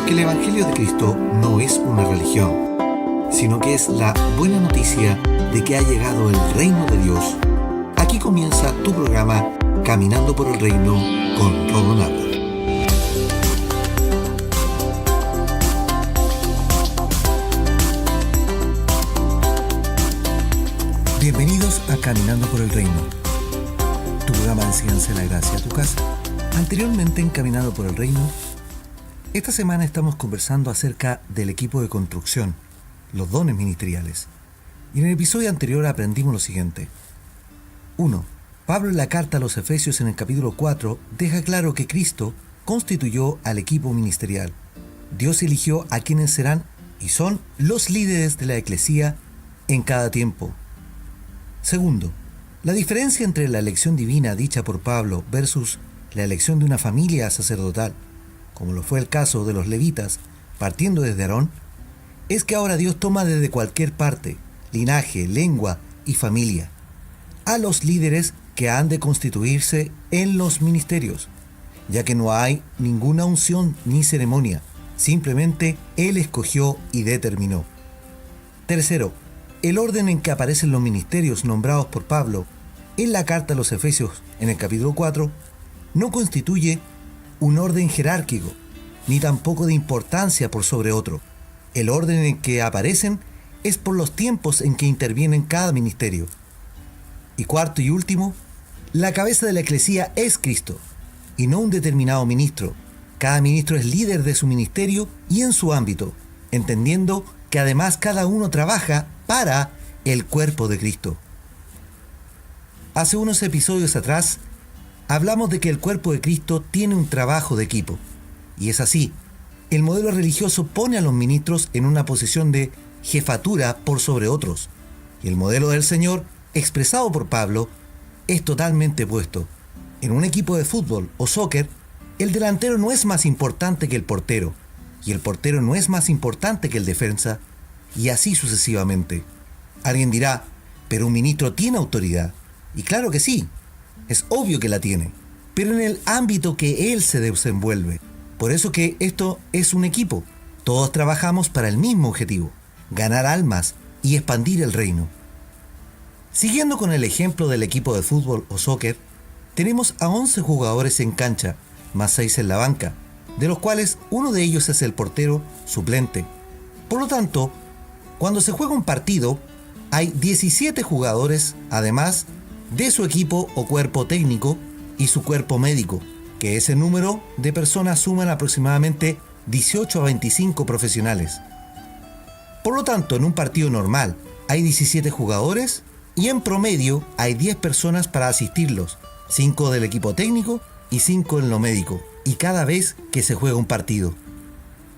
Porque el Evangelio de Cristo no es una religión, sino que es la buena noticia de que ha llegado el reino de Dios. Aquí comienza tu programa Caminando por el Reino con Rodo Nava. Bienvenidos a Caminando por el Reino, tu programa de enseñanza de la gracia a tu casa. Anteriormente en Caminando por el Reino, esta semana estamos conversando acerca del equipo de construcción, los dones ministeriales. Y en el episodio anterior aprendimos lo siguiente. 1. Pablo en la carta a los Efesios en el capítulo 4 deja claro que Cristo constituyó al equipo ministerial. Dios eligió a quienes serán y son los líderes de la eclesía en cada tiempo. 2. La diferencia entre la elección divina dicha por Pablo versus la elección de una familia sacerdotal, como lo fue el caso de los levitas partiendo desde Aarón, es que ahora Dios toma desde cualquier parte, linaje, lengua y familia, a los líderes que han de constituirse en los ministerios, ya que no hay ninguna unción ni ceremonia, simplemente Él escogió y determinó. 3. El orden en que aparecen los ministerios nombrados por Pablo en la carta a los Efesios en el capítulo 4 no constituye un orden jerárquico, ni tampoco de importancia por sobre otro. El orden en que aparecen es por los tiempos en que intervienen cada ministerio. Y 4 y último, la cabeza de la eclesía es Cristo, y no un determinado ministro. Cada ministro es líder de su ministerio y en su ámbito, entendiendo que además cada uno trabaja para el cuerpo de Cristo. Hace unos episodios atrás, hablamos de que el cuerpo de Cristo tiene un trabajo de equipo. Y es así. El modelo religioso pone a los ministros en una posición de jefatura por sobre otros. Y el modelo del Señor, expresado por Pablo, es totalmente opuesto. En un equipo de fútbol o soccer, el delantero no es más importante que el portero. Y el portero no es más importante que el defensa. Y así sucesivamente. Alguien dirá, pero un ministro tiene autoridad. Y claro que sí. Es obvio que la tiene, pero en el ámbito que él se desenvuelve. Por eso que esto es un equipo. Todos trabajamos para el mismo objetivo, ganar almas y expandir el reino. Siguiendo con el ejemplo del equipo de fútbol o soccer, tenemos a 11 jugadores en cancha, más 6 en la banca, de los cuales uno de ellos es el portero suplente. Por lo tanto, cuando se juega un partido, hay 17 jugadores, además de su equipo o cuerpo técnico y su cuerpo médico, que ese número de personas suman aproximadamente 18 a 25 profesionales. Por lo tanto, en un partido normal hay 17 jugadores y en promedio hay 10 personas para asistirlos, 5 del equipo técnico y 5 en lo médico, y cada vez que se juega un partido.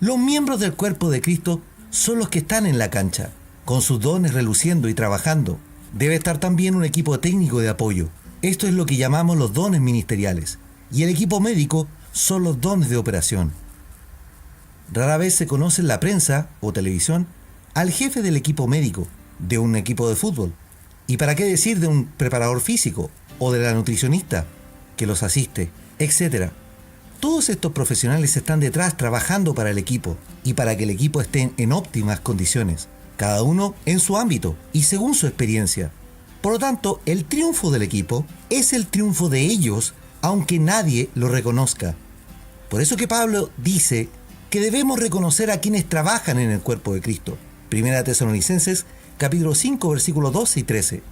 Los miembros del cuerpo de Cristo son los que están en la cancha, con sus dones reluciendo y trabajando. Debe estar también un equipo técnico de apoyo. Esto es lo que llamamos los dones ministeriales. Y el equipo médico son los dones de operación. Rara vez se conoce en la prensa o televisión al jefe del equipo médico de un equipo de fútbol. ¿Y para qué decir de un preparador físico o de la nutricionista que los asiste, etcétera? Todos estos profesionales están detrás trabajando para el equipo y para que el equipo esté en óptimas condiciones. Cada uno en su ámbito y según su experiencia. Por lo tanto, el triunfo del equipo es el triunfo de ellos, aunque nadie lo reconozca. Por eso que Pablo dice que debemos reconocer a quienes trabajan en el cuerpo de Cristo. 1 Tesalonicenses, capítulo 5, versículos 12 y 13.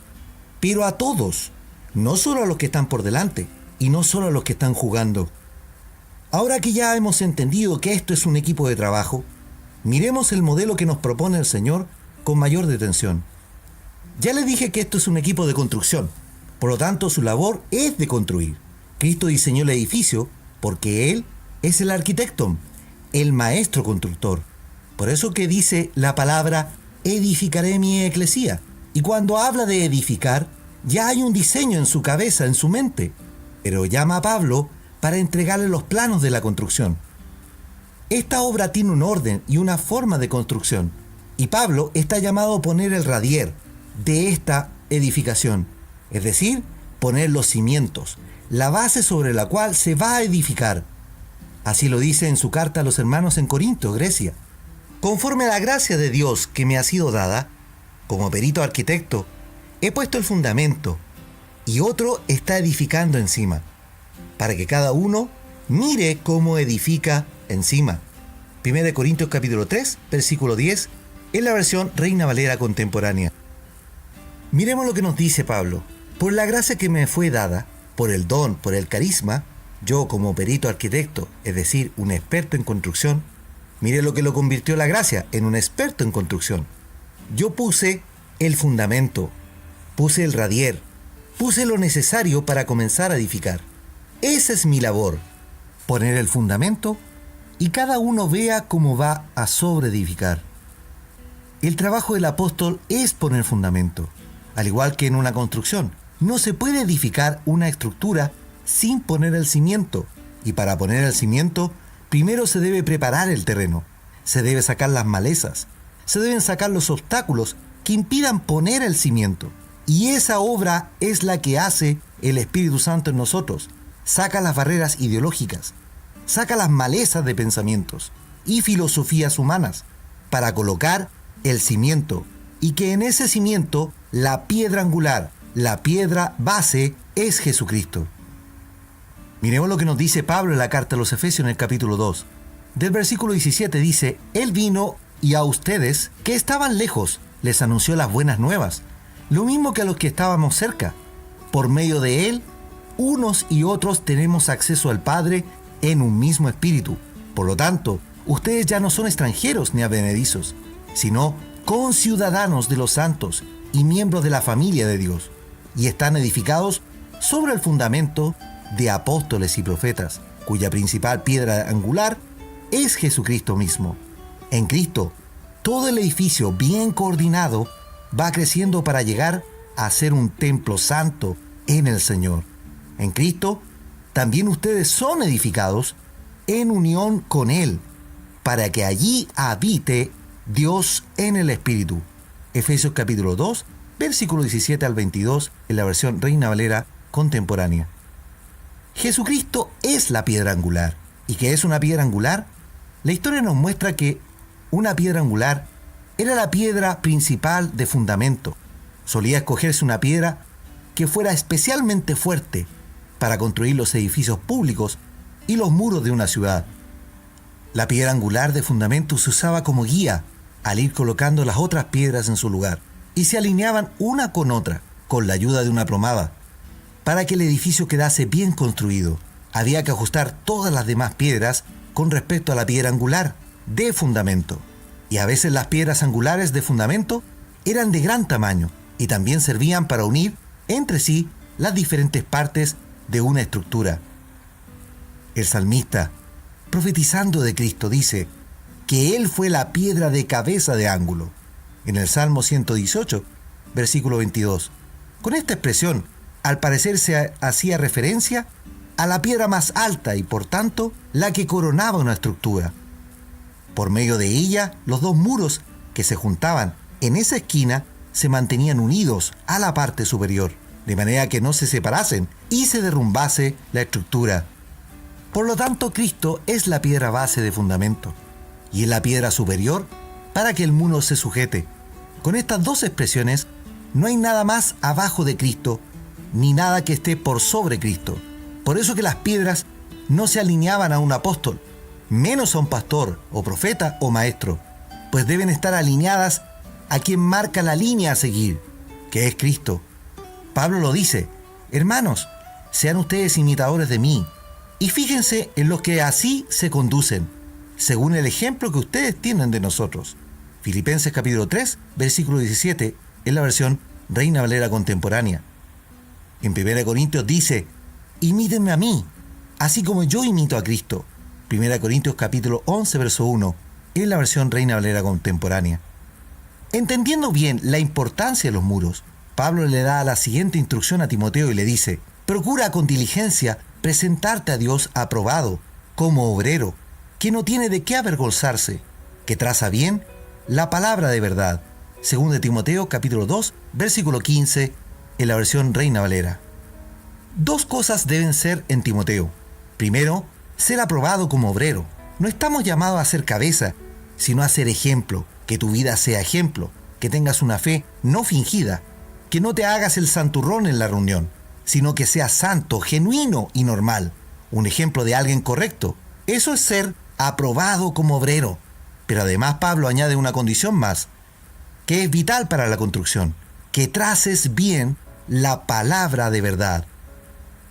Pero a todos, no solo a los que están por delante, y no solo a los que están jugando. Ahora que ya hemos entendido que esto es un equipo de trabajo, miremos el modelo que nos propone el Señor con mayor detención. Ya les dije que esto es un equipo de construcción, por lo tanto su labor es de construir. Cristo diseñó el edificio porque Él es el arquitecto, el maestro constructor. Por eso que dice la palabra edificaré mi eclesía. Y cuando habla de edificar, ya hay un diseño en su cabeza, en su mente. Pero llama a Pablo para entregarle los planos de la construcción. Esta obra tiene un orden y una forma de construcción, y Pablo está llamado a poner el radier de esta edificación, es decir, poner los cimientos, la base sobre la cual se va a edificar. Así lo dice en su carta a los hermanos en Corinto, Grecia. Conforme a la gracia de Dios que me ha sido dada, como perito arquitecto, he puesto el fundamento y otro está edificando encima, para que cada uno mire cómo edifica encima. 1 Corintios capítulo 3, versículo 10, en la versión Reina Valera contemporánea. Miremos lo que nos dice Pablo. Por la gracia que me fue dada, por el don, por el carisma, yo como perito arquitecto, es decir, un experto en construcción, mire lo que lo convirtió la gracia en un experto en construcción. Yo puse el fundamento, puse el radier, puse lo necesario para comenzar a edificar. Esa es mi labor, poner el fundamento y cada uno vea cómo va a sobreedificar. El trabajo del apóstol es poner fundamento, al igual que en una construcción. No se puede edificar una estructura sin poner el cimiento, y para poner el cimiento, primero se debe preparar el terreno, se debe sacar las malezas, se deben sacar los obstáculos que impidan poner el cimiento. Y esa obra es la que hace el Espíritu Santo en nosotros. Saca las barreras ideológicas, saca las malezas de pensamientos y filosofías humanas para colocar el cimiento, y que en ese cimiento la piedra angular, la piedra base es Jesucristo. Miremos lo que nos dice Pablo en la carta a los Efesios en el capítulo 2. Del versículo 17 dice: Él vino y a ustedes que estaban lejos les anunció las buenas nuevas, lo mismo que a los que estábamos cerca. Por medio de Él, unos y otros tenemos acceso al Padre en un mismo espíritu. Por lo tanto, ustedes ya no son extranjeros ni advenedizos, sino conciudadanos de los santos y miembros de la familia de Dios, y están edificados sobre el fundamento de apóstoles y profetas, cuya principal piedra angular es Jesucristo mismo. En Cristo, todo el edificio bien coordinado va creciendo para llegar a ser un templo santo en el Señor. En Cristo, también ustedes son edificados en unión con Él, para que allí habite Dios en el Espíritu. Efesios capítulo 2, versículo 17 al 22, en la versión Reina Valera contemporánea. Jesucristo es la piedra angular. ¿Y qué es una piedra angular? La historia nos muestra que una piedra angular era la piedra principal de fundamento. Solía escogerse una piedra que fuera especialmente fuerte para construir los edificios públicos y los muros de una ciudad. La piedra angular de fundamento se usaba como guía al ir colocando las otras piedras en su lugar, y se alineaban una con otra con la ayuda de una plomada. Para que el edificio quedase bien construido, había que ajustar todas las demás piedras con respecto a la piedra angular de fundamento. Y a veces las piedras angulares de fundamento eran de gran tamaño y también servían para unir entre sí las diferentes partes de una estructura. El salmista, profetizando de Cristo, dice que Él fue la piedra de cabeza de ángulo, en el Salmo 118, versículo 22. Con esta expresión, al parecer se hacía referencia a la piedra más alta y por tanto la que coronaba una estructura. Por medio de ella, los dos muros que se juntaban en esa esquina se mantenían unidos a la parte superior, de manera que no se separasen y se derrumbase la estructura. Por lo tanto, Cristo es la piedra base de fundamento y es la piedra superior para que el muro se sujete. Con estas dos expresiones, no hay nada más abajo de Cristo, ni nada que esté por sobre Cristo. Por eso que las piedras no se alineaban a un apóstol, menos a un pastor, o profeta, o maestro, pues deben estar alineadas a quien marca la línea a seguir, que es Cristo. Pablo lo dice: hermanos, sean ustedes imitadores de mí, y fíjense en los que así se conducen, según el ejemplo que ustedes tienen de nosotros. Filipenses capítulo 3, versículo 17, en la versión Reina Valera contemporánea. En 1 Corintios dice: imítenme a mí, así como yo imito a Cristo. 1 Corintios capítulo 11, verso 1, en la versión Reina Valera contemporánea. Entendiendo bien la importancia de los muros, Pablo le da la siguiente instrucción a Timoteo y le dice: procura con diligencia presentarte a Dios aprobado, como obrero, que no tiene de qué avergonzarse, que traza bien la palabra de verdad. 2 Timoteo capítulo 2, versículo 15, en la versión Reina Valera. Dos cosas deben ser en Timoteo. Primero, ser aprobado como obrero. No estamos llamados a ser cabeza, sino a ser ejemplo, que tu vida sea ejemplo, que tengas una fe no fingida, que no te hagas el santurrón en la reunión, sino que seas santo, genuino y normal, un ejemplo de alguien correcto. Eso es ser aprobado como obrero. Pero además Pablo añade una condición más, que es vital para la construcción, que traces bien la palabra de verdad.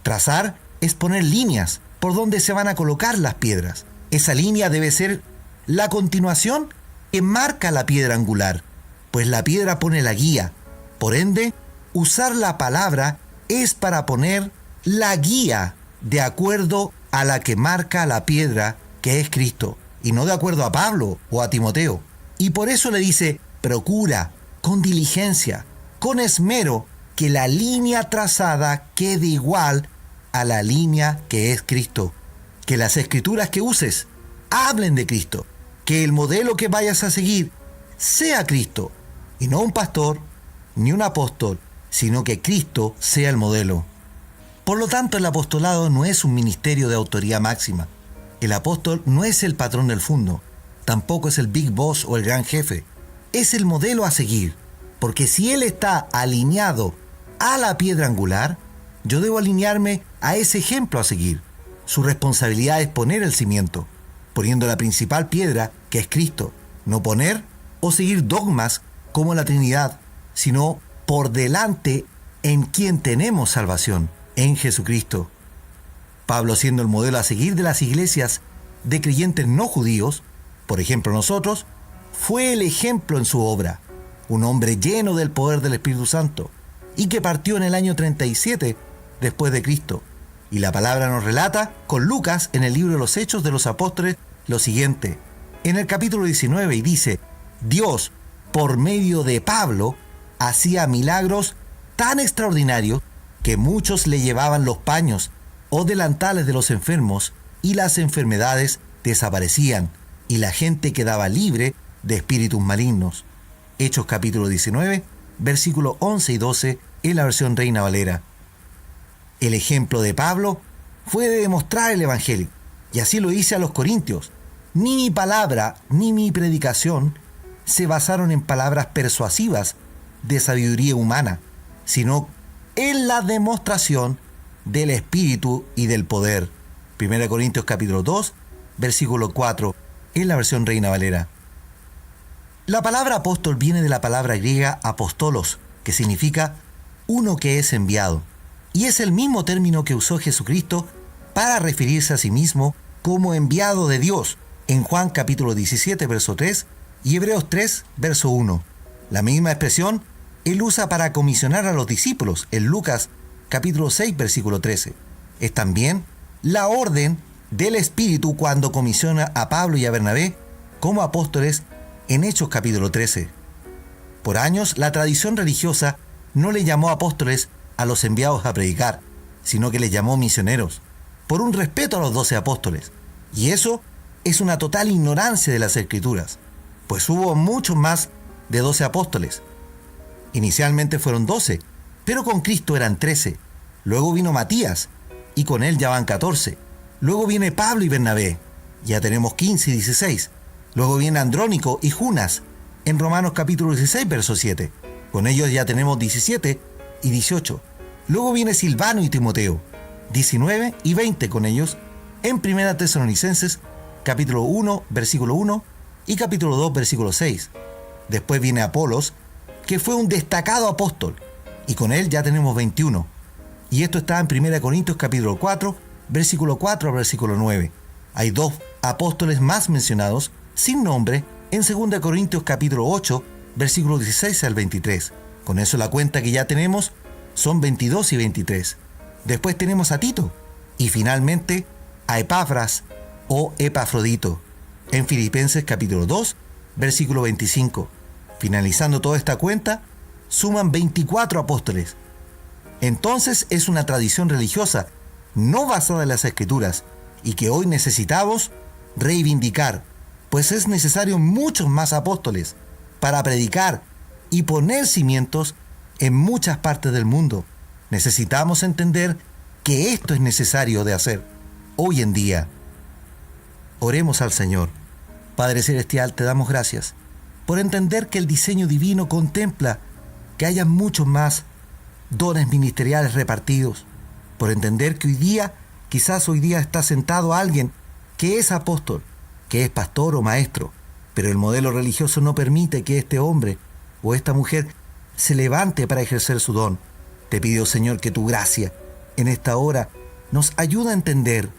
Trazar es poner líneas por donde se van a colocar las piedras. Esa línea debe ser la continuación que marca la piedra angular, pues la piedra pone la guía. Por ende, usar la palabra es para poner la guía de acuerdo a la que marca la piedra, que es Cristo, y no de acuerdo a Pablo o a Timoteo. Y por eso le dice, procura, con diligencia, con esmero, que la línea trazada quede igual a la línea que es Cristo. Que las escrituras que uses hablen de Cristo. Que el modelo que vayas a seguir sea Cristo, y no un pastor ni un apóstol, sino que Cristo sea el modelo. Por lo tanto, el apostolado no es un ministerio de autoridad máxima. El apóstol no es el patrón del fondo, tampoco es el big boss o el gran jefe. Es el modelo a seguir, porque si él está alineado a la piedra angular, yo debo alinearme a ese ejemplo a seguir. Su responsabilidad es poner el cimiento, poniendo la principal piedra, que es Cristo. No poner o seguir dogmas como la Trinidad, sino por delante en quien tenemos salvación, en Jesucristo. Pablo, siendo el modelo a seguir de las iglesias de creyentes no judíos, por ejemplo nosotros, fue el ejemplo en su obra, un hombre lleno del poder del Espíritu Santo, y que partió en el año 37 después de Cristo. Y la palabra nos relata con Lucas en el libro de los Hechos de los Apóstoles lo siguiente, en el capítulo 19, y dice, Dios, por medio de Pablo, hacía milagros tan extraordinarios que muchos le llevaban los paños o delantales de los enfermos y las enfermedades desaparecían y la gente quedaba libre de espíritus malignos. Hechos capítulo 19, versículos 11 y 12 en la versión Reina Valera. El ejemplo de Pablo fue de demostrar el Evangelio, y así lo dice a los Corintios. Ni mi palabra ni mi predicación se basaron en palabras persuasivas de sabiduría humana, sino en la demostración del Espíritu y del poder. 1 Corintios capítulo 2, versículo 4, en la versión Reina Valera. La palabra apóstol viene de la palabra griega apostolos, que significa uno que es enviado, y es el mismo término que usó Jesucristo para referirse a sí mismo como enviado de Dios en Juan capítulo 17, verso 3 y Hebreos 3, verso 1. La misma expresión él usa para comisionar a los discípulos en Lucas capítulo 6, versículo 13. Es también la orden del Espíritu cuando comisiona a Pablo y a Bernabé como apóstoles en Hechos capítulo 13. Por años, la tradición religiosa no le llamó apóstoles a los enviados a predicar, sino que les llamó misioneros, por un respeto a los 12 apóstoles. Y eso es una total ignorancia de las Escrituras, pues hubo muchos más de 12 apóstoles. Inicialmente fueron 12, pero con Cristo eran 13. Luego vino Matías, y con él ya van 14. Luego viene Pablo y Bernabé, ya tenemos 15 y 16. Luego viene Andrónico y Junas, en Romanos capítulo 16, verso 7. Con ellos ya tenemos 17 y 18. Luego viene Silvano y Timoteo, 19 y 20 con ellos, en 1 Tesalonicenses capítulo 1, versículo 1 y capítulo 2, versículo 6. Después viene Apolos, que fue un destacado apóstol, y con él ya tenemos 21. Y esto está en 1 Corintios capítulo 4, versículo 4 al versículo 9. Hay 2 apóstoles más mencionados, sin nombre, en 2 Corintios capítulo 8, versículo 16 al 23. Con eso la cuenta que ya tenemos son 22 y 23. Después tenemos a Tito, y finalmente a Epafras o Epafrodito, en Filipenses capítulo 2, versículo 25. Finalizando toda esta cuenta, suman 24 apóstoles. Entonces es una tradición religiosa no basada en las Escrituras y que hoy necesitamos reivindicar, pues es necesario muchos más apóstoles para predicar y poner cimientos en muchas partes del mundo. Necesitamos entender que esto es necesario de hacer hoy en día. Oremos al Señor. Padre Celestial, te damos gracias por entender que el diseño divino contempla que haya muchos más dones ministeriales repartidos, por entender que quizás hoy día está sentado alguien que es apóstol, que es pastor o maestro, pero el modelo religioso no permite que este hombre o esta mujer se levante para ejercer su don. Te pido, Señor, que tu gracia en esta hora nos ayude a entender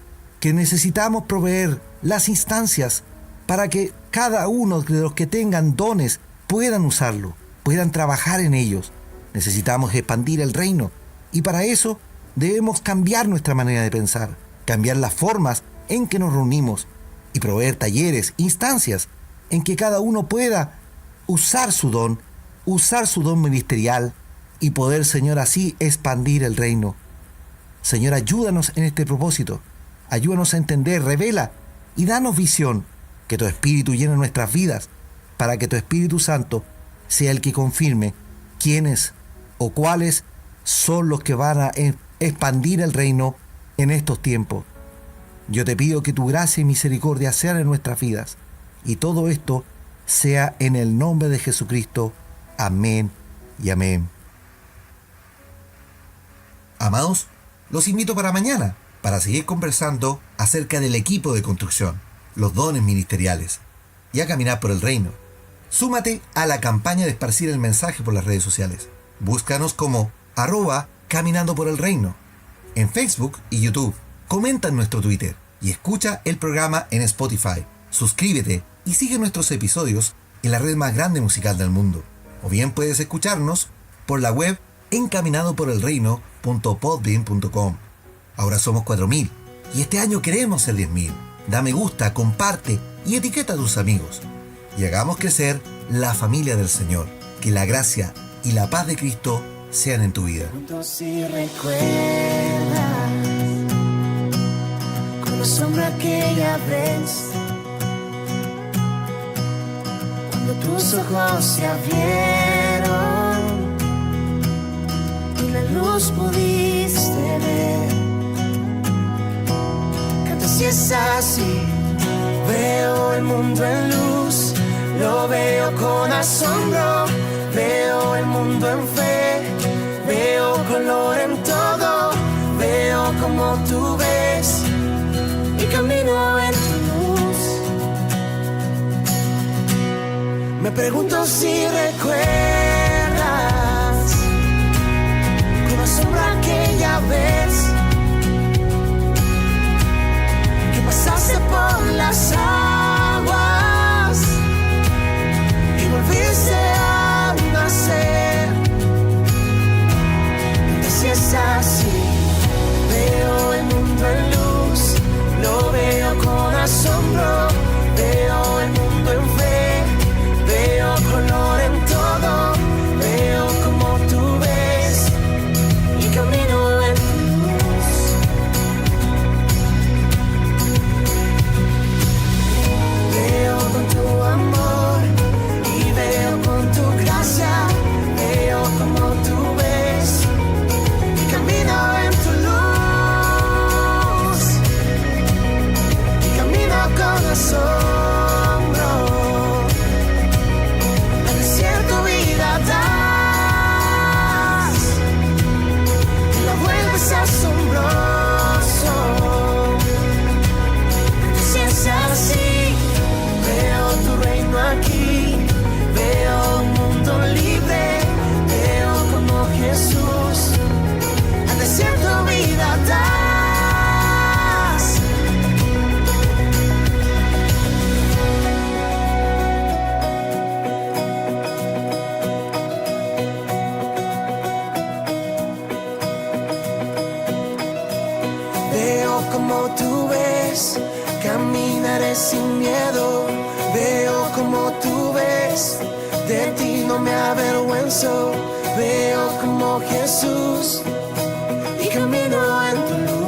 que necesitamos proveer las instancias para que cada uno de los que tengan dones puedan usarlo, puedan trabajar en ellos. Necesitamos expandir el reino y para eso debemos cambiar nuestra manera de pensar, cambiar las formas en que nos reunimos y proveer talleres, instancias en que cada uno pueda usar su don ministerial y poder, Señor, así expandir el reino. Señor, ayúdanos en este propósito, ayúdanos a entender, revela y danos visión, que tu Espíritu llene nuestras vidas, para que tu Espíritu Santo sea el que confirme quiénes o cuáles son los que van a expandir el reino en estos tiempos. Yo te pido que tu gracia y misericordia sean en nuestras vidas, y todo esto sea en el nombre de Jesucristo. Amén y amén. Amados, los invito para mañana, para seguir conversando acerca del equipo de construcción, los dones ministeriales y a caminar por el reino. Súmate a la campaña de esparcir el mensaje por las redes sociales. Búscanos como @caminando por el reino en Facebook y YouTube. Comenta en nuestro Twitter y escucha el programa en Spotify. Suscríbete y sigue nuestros episodios en la red más grande musical del mundo. O bien puedes escucharnos por la web en caminadoporelreino.podbean.com. Ahora somos 4.000 y este año queremos ser 10.000. Da me gusta, comparte y etiqueta a tus amigos. Y hagamos crecer la familia del Señor. Que la gracia y la paz de Cristo sean en tu vida. Si recuerdas con asombro aquella vez, cuando tus ojos se abrieron y la luz pudiste ver. Canta si es así. Veo el mundo en luz, lo veo con asombro. Veo el mundo en fe, veo color en todo. Veo como tú ves y camino en tu luz. Me pregunto si recuerdas con asombro aquella vez que pasaste por las aguas y volviste a nacer. Si es así, veo el mundo en luz, lo veo con asombro. Veo el mundo en fe, veo color en todo. Veo como tú ves y camino en tu luz. Veo con tu amor y veo con tu gracia. Veo como tú ves y camino en tu luz. Y camino con asombro. Al desierto vida das y lo vuelves asombroso. Si es así, veo tu reino aquí. Veo un mundo libre. Veo como Jesús al desierto vida das. Veo como tú ves, caminaré sin miedo. Veo como tú ves, de ti no me avergüenzo. Veo como Jesús y camino en tu luz.